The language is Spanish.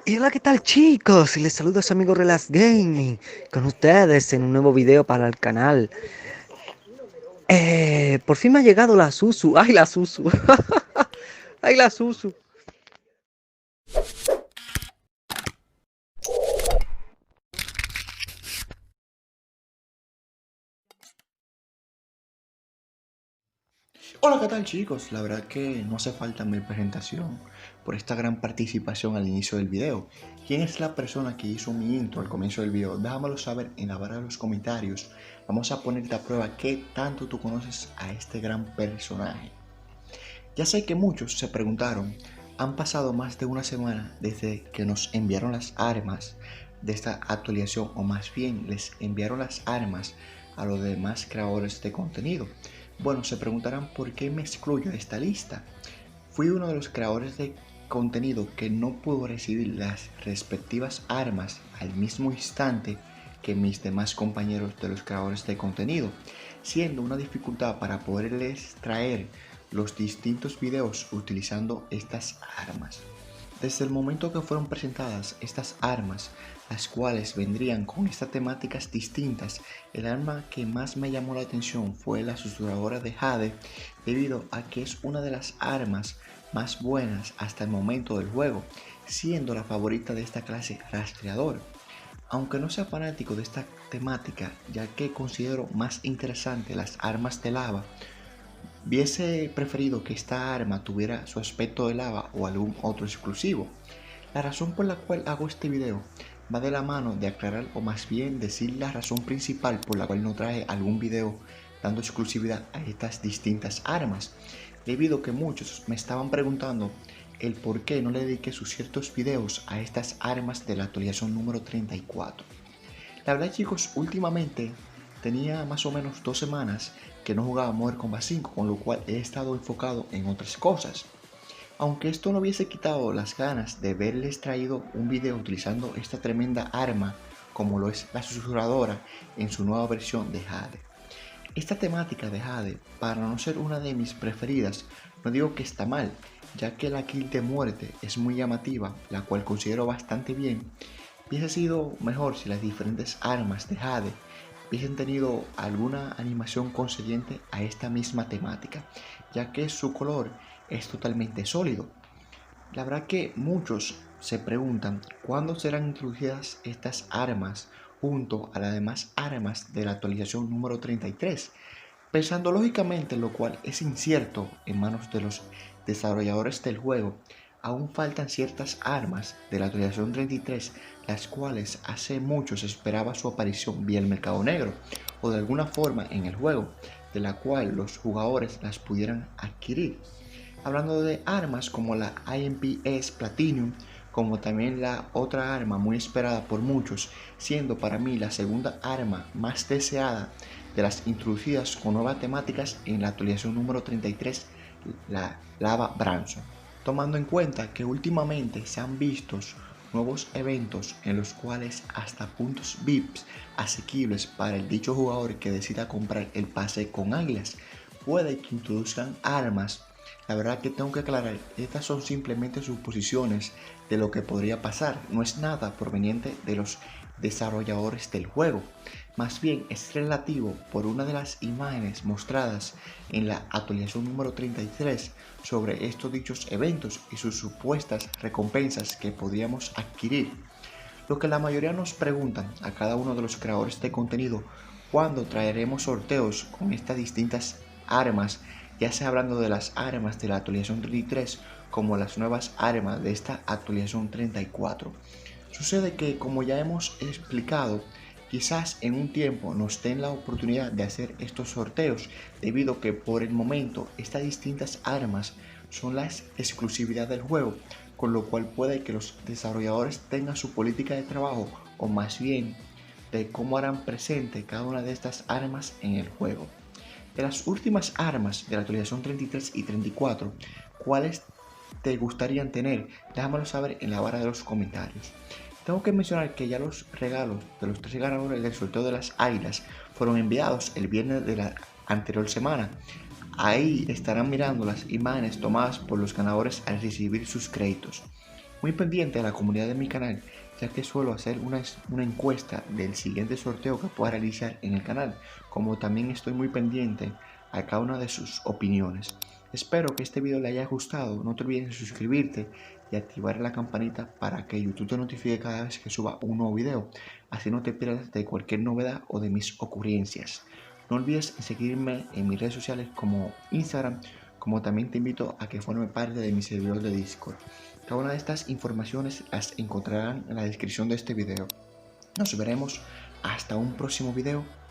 Y hola, ¿qué tal chicos? Les saludo a su amigo Relax Gaming con ustedes en un nuevo video para el canal. Por fin me ha llegado la Susu. ¡Ay, la Susu! ¡Ay, la Susu! Hola, ¿qué tal chicos? La verdad que no hace falta mi presentación por esta gran participación al inicio del video. ¿Quién es la persona que hizo mi intro al comienzo del video? Déjamelo saber en la barra de los comentarios. Vamos a ponerte a prueba qué tanto tú conoces a este gran personaje. Ya sé que muchos se preguntaron, han pasado más de una semana desde que nos enviaron las armas de esta actualización, o más bien les enviaron las armas a los demás creadores de contenido. Bueno, se preguntarán por qué me excluyo de esta lista. Fui uno de los creadores de contenido que no pudo recibir las respectivas armas al mismo instante que mis demás compañeros de los creadores de contenido, siendo una dificultad para poderles traer los distintos videos utilizando estas armas. Desde el momento que fueron presentadas estas armas, las cuales vendrían con estas temáticas distintas, el arma que más me llamó la atención fue la susurradora de Jade, debido a que es una de las armas más buenas hasta el momento del juego, siendo la favorita de esta clase rastreador. Aunque no sea fanático de esta temática, ya que considero más interesante las armas de lava, hubiese preferido que esta arma tuviera su aspecto de lava o algún otro exclusivo. La razón por la cual hago este video va de la mano de aclarar, o más bien decir la razón principal por la cual no traje algún video dando exclusividad a estas distintas armas, debido a que muchos me estaban preguntando el por qué no le dediqué sus ciertos videos a estas armas de la actualización número 34. La verdad chicos, últimamente tenía más o menos 2 semanas que no jugaba Modern Combat 5, con lo cual he estado enfocado en otras cosas. Aunque esto no hubiese quitado las ganas de verles traído un video utilizando esta tremenda arma como lo es la susurradora en su nueva versión de Jade. Esta temática de Jade, para no ser una de mis preferidas, no digo que está mal, ya que la kill de muerte es muy llamativa, la cual considero bastante bien. Hubiese sido mejor si las diferentes armas de Jade hubiesen tenido alguna animación concediente a esta misma temática, ya que su color es totalmente sólido. La verdad que muchos se preguntan cuándo serán introducidas estas armas junto a las demás armas de la actualización número 33, pensando lógicamente, lo cual es incierto en manos de los desarrolladores del juego. Aún faltan ciertas armas de la actualización 33, las cuales hace mucho se esperaba su aparición vía el mercado negro o de alguna forma en el juego, de la cual los jugadores las pudieran adquirir. Hablando de armas como la IMPS Platinum, como también la otra arma muy esperada por muchos, siendo para mí la segunda arma más deseada de las introducidas con nuevas temáticas en la actualización número 33, la Lava Branson. Tomando en cuenta que últimamente se han visto nuevos eventos en los cuales hasta puntos VIPs asequibles para el dicho jugador que decida comprar el pase con águilas, puede que introduzcan armas. La verdad que tengo que aclarar, estas son simplemente suposiciones de lo que podría pasar, no es nada proveniente de los desarrolladores del juego, más bien es relativo por una de las imágenes mostradas en la actualización número 33 sobre estos dichos eventos y sus supuestas recompensas que podríamos adquirir. Lo que la mayoría nos preguntan a cada uno de los creadores de contenido, ¿cuándo traeremos sorteos con estas distintas armas? Ya sea hablando de las armas de la actualización 33 como las nuevas armas de esta actualización 34. Sucede que, como ya hemos explicado, quizás en un tiempo nos den la oportunidad de hacer estos sorteos, debido a que por el momento estas distintas armas son la exclusividad del juego, con lo cual puede que los desarrolladores tengan su política de trabajo, o más bien de cómo harán presente cada una de estas armas en el juego. De las últimas armas de la actualización 33 y 34, ¿cuáles te gustarían tener? Déjamelo saber en la barra de los comentarios. Tengo que mencionar que ya los regalos de los 3 ganadores del sorteo de las águilas fueron enviados el viernes de la anterior semana. Ahí estarán mirando las imágenes tomadas por los ganadores al recibir sus créditos. muy pendiente a la comunidad de mi canal, ya que suelo hacer una encuesta del siguiente sorteo que pueda realizar en el canal, como también estoy muy pendiente a cada una de sus opiniones. Espero que este video le haya gustado, no te olvides de suscribirte y activar la campanita para que YouTube te notifique cada vez que suba un nuevo video, así no te pierdas de cualquier novedad o de mis ocurrencias. No olvides seguirme en mis redes sociales como Instagram, como también te invito a que forme parte de mi servidor de Discord. Cada una de estas informaciones las encontrarán en la descripción de este video. Nos veremos hasta un próximo video.